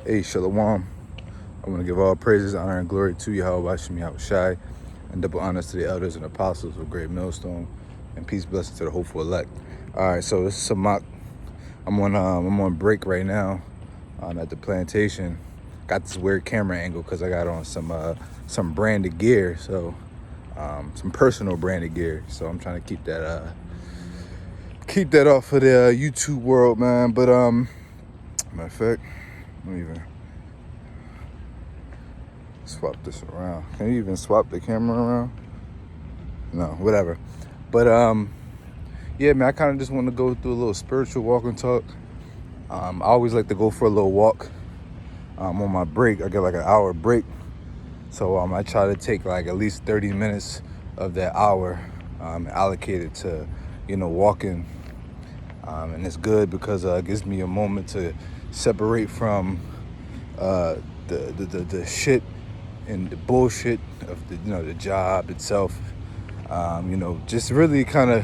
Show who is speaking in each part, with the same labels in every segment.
Speaker 1: Hey, Shalom. I want to give all praises, honor, and glory to Yahweh Hashem Yahushai, and double honors to the elders and apostles of Great Millstone, and peace, blessings to the hopeful elect. All right, so this is Samak. I'm on break right now. At the plantation. Got this weird camera angle because I got on some branded gear, so some personal branded gear. So I'm trying to keep that off of the YouTube world, man. But matter of fact, let me even swap this around. Can you even swap the camera around? No, whatever. But yeah, man, I kind of just want to go through a little spiritual walk and talk. I always like to go for a little walk on my break. I get like an hour break, so I try to take like at least 30 minutes of that hour allocated to walking, and it's good because it gives me a moment to separate from the shit and the bullshit of the job itself. Just really kind of,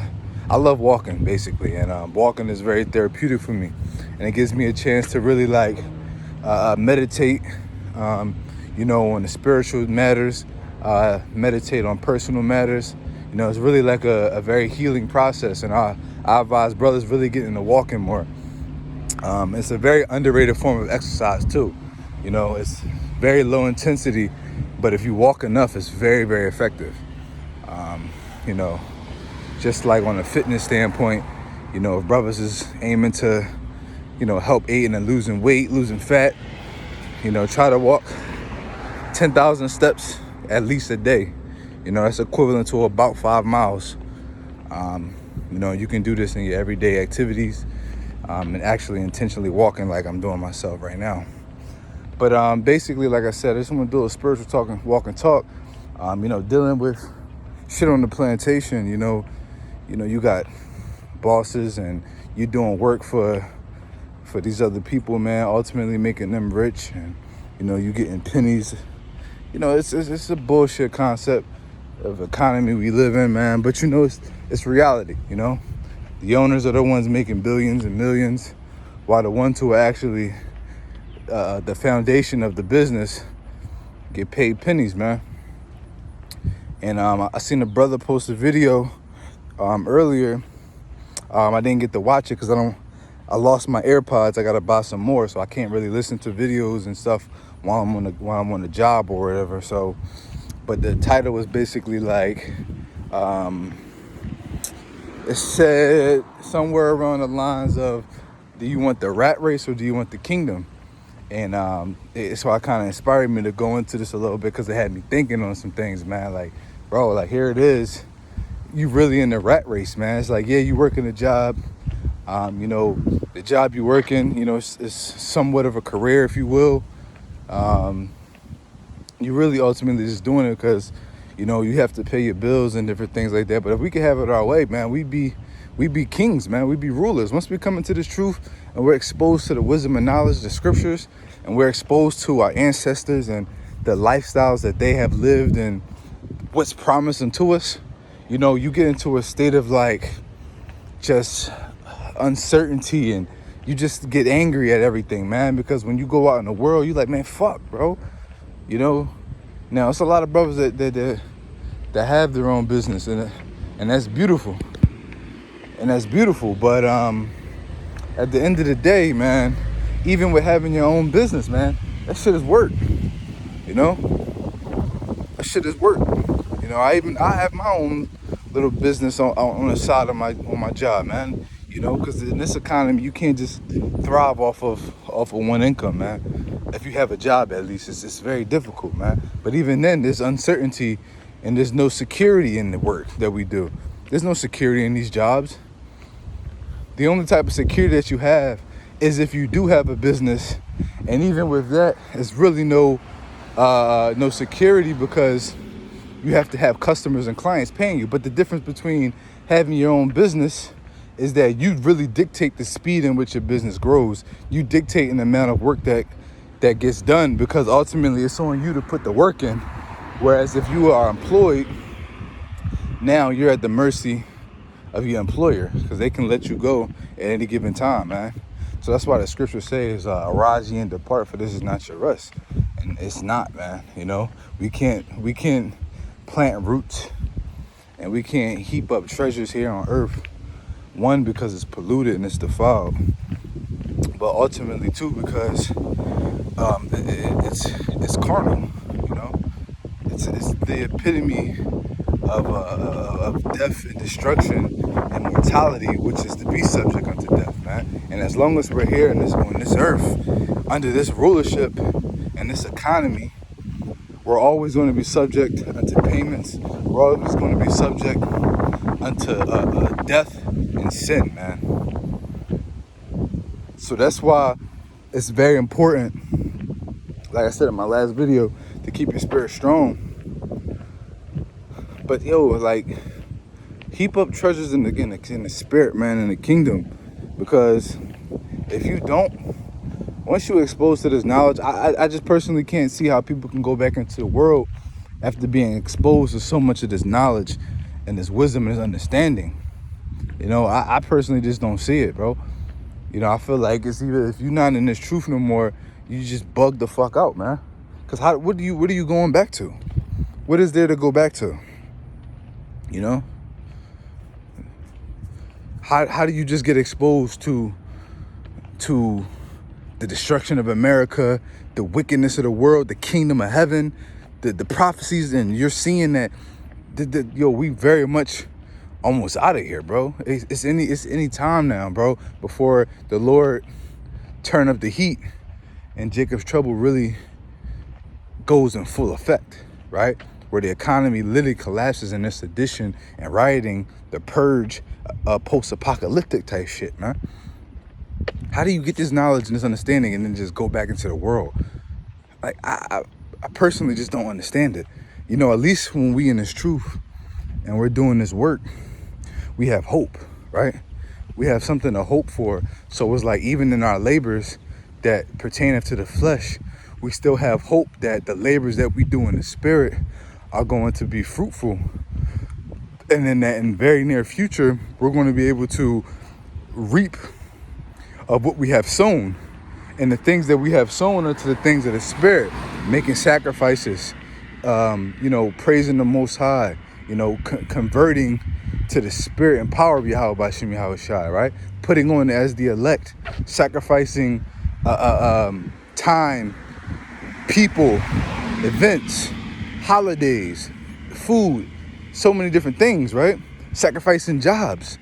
Speaker 1: I love walking basically, and walking is very therapeutic for me, and it gives me a chance to really meditate, on the spiritual matters, meditate on personal matters. It's really like a very healing process, and I advise brothers really get into walking more. It's a very underrated form of exercise too. It's very low intensity, but if you walk enough, it's very, very effective. Just like on a fitness standpoint, if brothers is aiming to, help aiding and losing weight, losing fat, try to walk 10,000 steps at least a day. That's equivalent to about 5 miles. You can do this in your everyday activities, and actually intentionally walking like I'm doing myself right now. But basically, like I said, I just want to do a spiritual walk and talk. Dealing with shit on the plantation. You got bosses and you're doing work for these other people, man, ultimately making them rich, and you getting pennies. It's a bullshit concept of economy we live in, man, but it's reality. The owners are the ones making billions and millions, while the ones who are actually the foundation of the business get paid pennies, man. And I seen a brother post a video earlier. I didn't get to watch it because I lost my AirPods. I gotta buy some more, so I can't really listen to videos and stuff while I'm on the job or whatever. So, but the title was basically like, it said somewhere around the lines of, "Do you want the rat race or do you want the kingdom?" And so it kind of inspired me to go into this a little bit because it had me thinking on some things, man. Like, bro, like here it is. You really in the rat race, man. It's like, yeah, you working a job. The job you work in, is somewhat of a career, if you will. You really ultimately just doing it because, you have to pay your bills and different things like that. But if we could have it our way, man, we'd be kings, man. We'd be rulers. Once we come into this truth and we're exposed to the wisdom and knowledge, the scriptures, and we're exposed to our ancestors and the lifestyles that they have lived and what's promised unto us, you get into a state of just uncertainty, and you just get angry at everything, man, because when you go out in the world, you're like, man, fuck, bro. Now it's a lot of brothers that have their own business, and that's beautiful. But at the end of the day, man, even with having your own business, man, that shit is work. That shit is work. I have my own little business on the side of my job, man. Because in this economy, you can't just thrive off of one income, man. If you have a job, at least, it's very difficult, man. But even then, there's uncertainty and there's no security in the work that we do. There's no security in these jobs. The only type of security that you have is if you do have a business, and even with that, it's really no security because you have to have customers and clients paying you. But the difference between having your own business is that you really dictate the speed in which your business grows. You dictate an amount of work that gets done, because ultimately it's on you to put the work in. Whereas if you are employed, now you're at the mercy of your employer, because they can let you go at any given time, man. So that's why the scripture says, arise ye and depart, for this is not your rest. And it's not, man. You know, we can't plant roots and we can't heap up treasures here on earth. One, because it's polluted and it's defiled, but ultimately too, because it's carnal. You know, it's the epitome of death and destruction and mortality, which is to be subject unto death, man. And as long as we're here on this earth, under this rulership and this economy, we're always going to be subject unto payments. We're always going to be subject unto death and sin, man. So that's why it's very important, like I said in my last video, to keep your spirit strong. But yo, like, heap up treasures in the spirit, man, in the kingdom. Because if you don't, once you're exposed to this knowledge, I just personally can't see how people can go back into the world after being exposed to so much of this knowledge and this wisdom and this understanding. You know, I personally just don't see it, bro. You know, I feel like it's either, if you're not in this truth no more, you just bug the fuck out, man. Because what are you going back to? What is there to go back to? You know? How do you just get exposed to the destruction of America, the wickedness of the world, the kingdom of heaven, the prophecies, and you're seeing that we very much almost out of here, bro. It's any time now, bro, before the Lord turn up the heat and Jacob's trouble really goes in full effect, right? Where the economy literally collapses in this sedition and rioting, the purge, post-apocalyptic type shit, man. How do you get this knowledge and this understanding and then just go back into the world? Like, I personally just don't understand it. You know, at least when we in this truth and we're doing this work, we have hope, right? We have something to hope for. So it's like, even in our labors that pertain to the flesh, we still have hope that the labors that we do in the spirit are going to be fruitful. And then that in very near future, we're going to be able to reap of what we have sown. And the things that we have sown are to the things of the spirit, making sacrifices, you know, praising the Most High, you know, converting to the spirit and power of Yahweh Bashim Yahweh Shai, right? Putting on as the elect, sacrificing time, people, events, holidays, food, so many different things, right? Sacrificing jobs.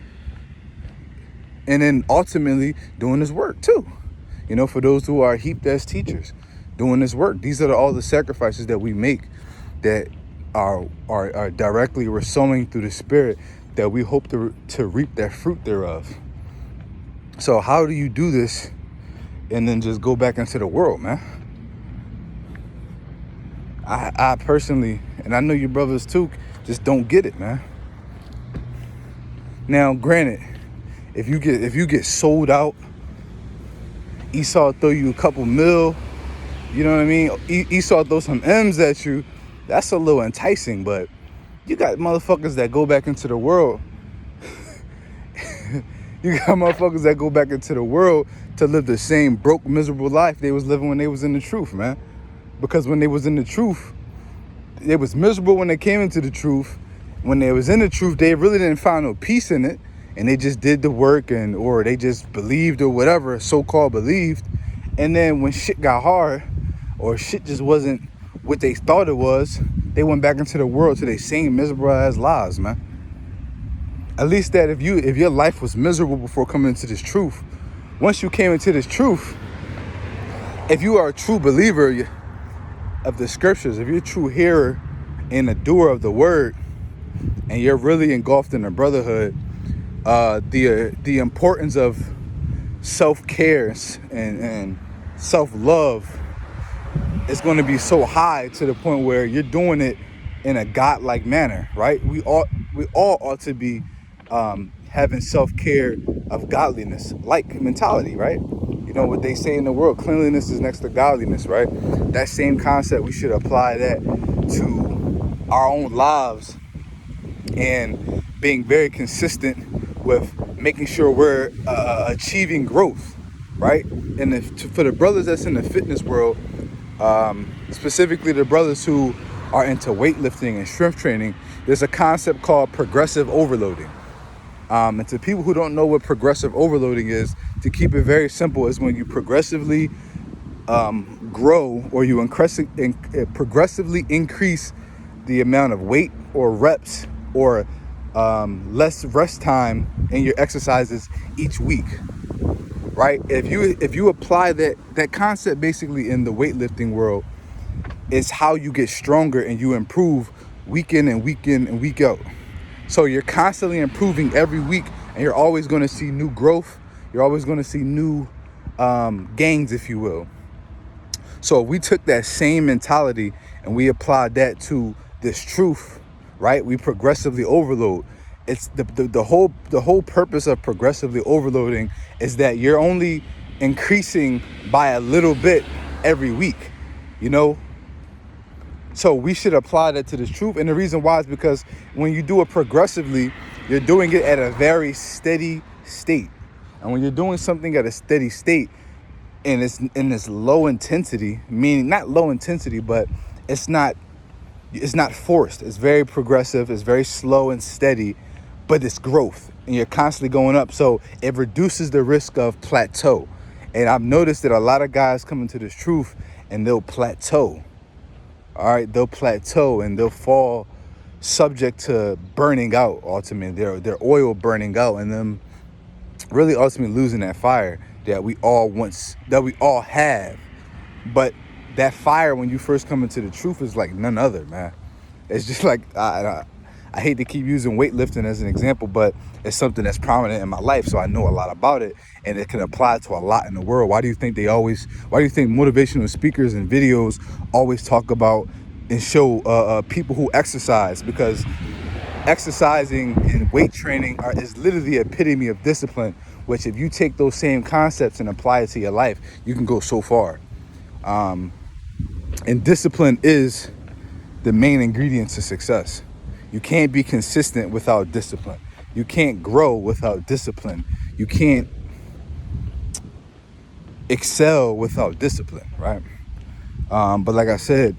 Speaker 1: And then ultimately doing this work too. You know, for those who are heaped as teachers, doing this work. These are all the sacrifices that we make that are directly, we're sowing through the spirit, that we hope to reap that fruit thereof. So how do you do this and then just go back into the world, man? I personally, and I know your brothers too, just don't get it, man. Now, granted, if you get sold out, Esau throw you a couple mil, you know what I mean? Esau throw some M's at you, that's a little enticing, but you got motherfuckers that go back into the world. You got motherfuckers that go back into the world to live the same broke, miserable life they was living when they was in the truth, man. Because when they was in the truth, they was miserable when they came into the truth. When they was in the truth, they really didn't find no peace in it. And they just did the work, or they just believed or whatever, so-called believed. And then when shit got hard, or shit just wasn't what they thought it was, they went back into the world to their same miserable ass lives, man. At least that if your life was miserable before coming into this truth, once you came into this truth, if you are a true believer of the scriptures, if you're a true hearer and a doer of the word, and you're really engulfed in the brotherhood, the importance of self-care and self-love is going to be so high, to the point where you're doing it in a godlike manner, right? We all ought to be having self-care of godliness, like mentality, right? You know what they say in the world, cleanliness is next to godliness, right? That same concept, we should apply that to our own lives, and being very consistent with making sure we're achieving growth, right? And for the brothers that's in the fitness world, specifically the brothers who are into weightlifting and strength training, there's a concept called progressive overloading. And to people who don't know what progressive overloading is, to keep it very simple, is when you progressively grow, or you progressively increase the amount of weight or reps or less rest time in your exercises each week, right? If you apply that concept basically in the weightlifting world, it's how you get stronger and you improve week in and week in and week out. So you're constantly improving every week, and you're always going to see new growth. You're always going to see new gains, if you will. So we took that same mentality and we applied that to this truth, right? We progressively overload. It's the whole purpose of progressively overloading is that you're only increasing by a little bit every week, you know? So we should apply that to this truth. And the reason why is because when you do it progressively, you're doing it at a very steady state. And when you're doing something at a steady state, and it's in this low intensity, meaning not low intensity, but it's not forced. It's very progressive. It's very slow and steady, but it's growth, and you're constantly going up. So it reduces the risk of plateau. And I've noticed that a lot of guys come into this truth and they'll plateau. All right, they'll plateau and they'll fall subject to burning out. Ultimately, their oil burning out, and them really ultimately losing that fire that we all have. But that fire, when you first come into the truth, is like none other, man. It's just like I hate to keep using weightlifting as an example, but it's something that's prominent in my life, so I know a lot about it, and it can apply to a lot in the world. Why do you think motivational speakers and videos always talk about and show people who exercise? Because exercising and weight training is literally the epitome of discipline, which if you take those same concepts and apply it to your life, you can go so far. And discipline is the main ingredient to success. You can't be consistent without discipline. You can't grow without discipline. You can't excel without discipline, right? But like I said,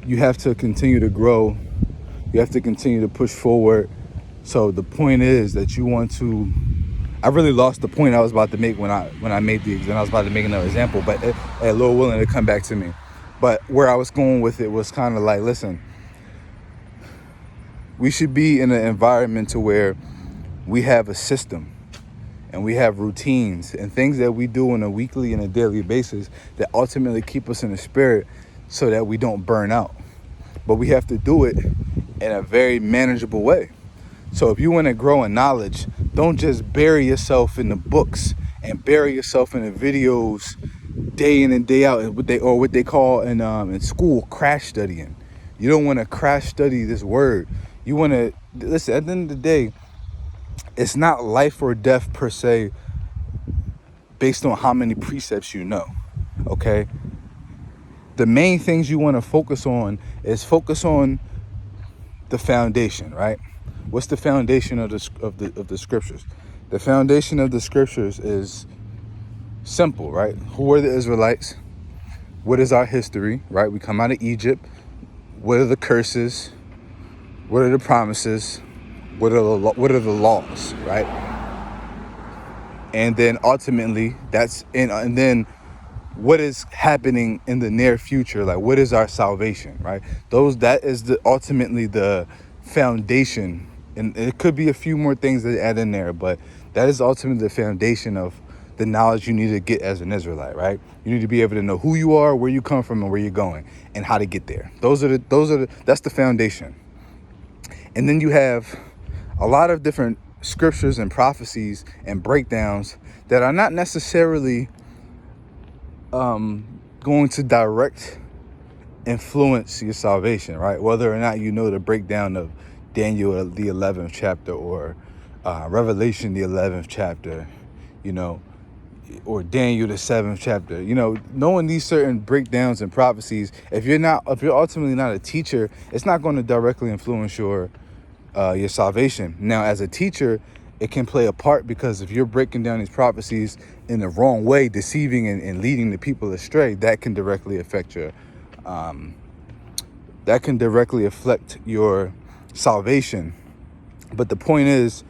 Speaker 1: you have to continue to grow. You have to continue to push forward. So the point is that you want to, I really lost the point I was about to make when I made I was about to make another example, but Lord willing, to come back to me. But where I was going with it was kind of like, listen, we should be in an environment to where we have a system and we have routines and things that we do on a weekly and a daily basis that ultimately keep us in the spirit so that we don't burn out. But we have to do it in a very manageable way. So if you want to grow in knowledge, don't just bury yourself in the books and bury yourself in the videos day in and day out, what they call in school crash studying. You don't want to crash study this word. You want to listen. At the end of the day, it's not life or death per se based on how many precepts you know. Okay. The main things you want to focus on the foundation, right? What's the foundation of the scriptures? The foundation of the scriptures is simple, right? Who are the Israelites? What is our history, right? We come out of Egypt. What are the curses? What are the promises? What are the laws, right? And then ultimately, and then what is happening in the near future? Like, what is our salvation, right? That is ultimately the foundation. And it could be a few more things that add in there, but that is ultimately the foundation of the knowledge you need to get as an Israelite, right? You need to be able to know who you are, where you come from, and where you're going, and how to get there. That's the foundation. And then you have a lot of different scriptures and prophecies and breakdowns that are not necessarily going to direct influence your salvation, right? Whether or not you know the breakdown of Daniel, the 11th chapter, or Revelation, the 11th chapter, or Daniel, the 7th chapter, knowing these certain breakdowns and prophecies, if you're ultimately not a teacher, it's not going to directly influence your salvation. Now, as a teacher, it can play a part, because if you're breaking down these prophecies in the wrong way, deceiving and leading the people astray, that can directly affect your salvation. But the point is,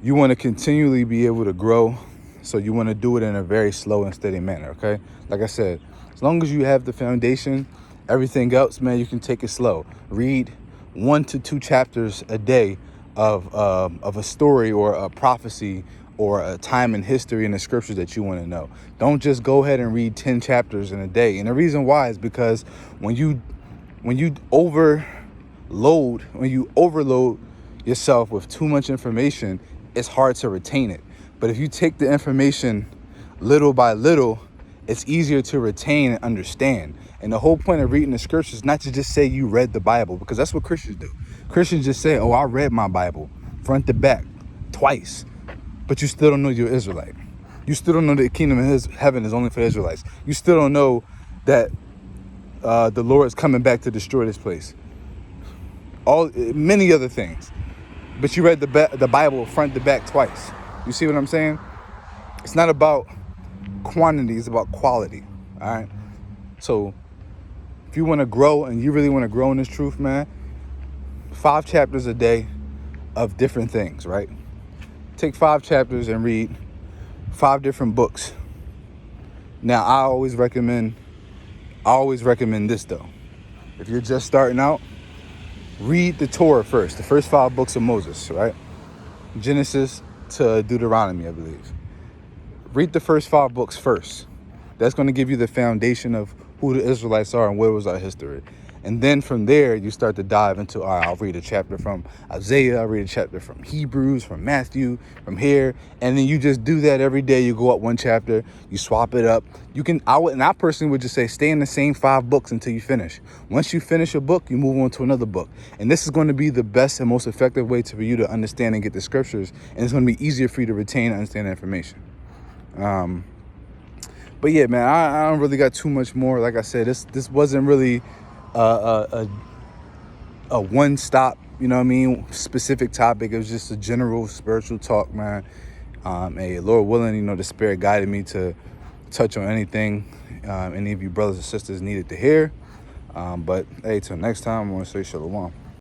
Speaker 1: you want to continually be able to grow, so you want to do it in a very slow and steady manner, okay? Like I said, as long as you have the foundation, everything else, man, you can take it slow. Read 1 to 2 chapters a day of a story or a prophecy or a time in history in the scriptures that you want to know. Don't just go ahead and read 10 chapters in a day. And the reason why is because when you overload yourself with too much information, it's hard to retain it. But if you take the information little by little, it's easier to retain and understand. And the whole point of reading the scriptures is not to just say you read the Bible, because that's what Christians do. Christians just say, oh, I read my Bible front to back twice, but you still don't know you're Israelite. You still don't know that the kingdom of heaven is only for Israelites. You still don't know that the Lord is coming back to destroy this place. Many other things. But you read the Bible front to back twice. You see what I'm saying? It's not about quantity, it's about quality. All right? So if you want to grow, and you really want to grow in this truth, man, 5 chapters a day of different things, right? Take 5 chapters and read 5 different books. Now, I always recommend this, though. If you're just starting out, read the Torah first, the first 5 books of Moses, right? Genesis to Deuteronomy, I believe. Read the first 5 books first. That's going to give you the foundation of who the Israelites are and where was our history. And then from there, you start to dive into, all right, I'll read a chapter from Isaiah, I'll read a chapter from Hebrews, from Matthew, from here. And then you just do that every day. You go up 1 chapter, you swap it up. I personally would just say, stay in the same 5 books until you finish. Once you finish a book, you move on to another book. And this is going to be the best and most effective way for you to understand and get the scriptures. And it's going to be easier for you to retain and understand the information. But yeah, man, I don't really got too much more. Like I said, this wasn't really a one-stop, specific topic. It was just a general spiritual talk, man. Lord willing, the Spirit guided me to touch on anything any of you brothers and sisters needed to hear. But hey, till next time, I want to say shalom.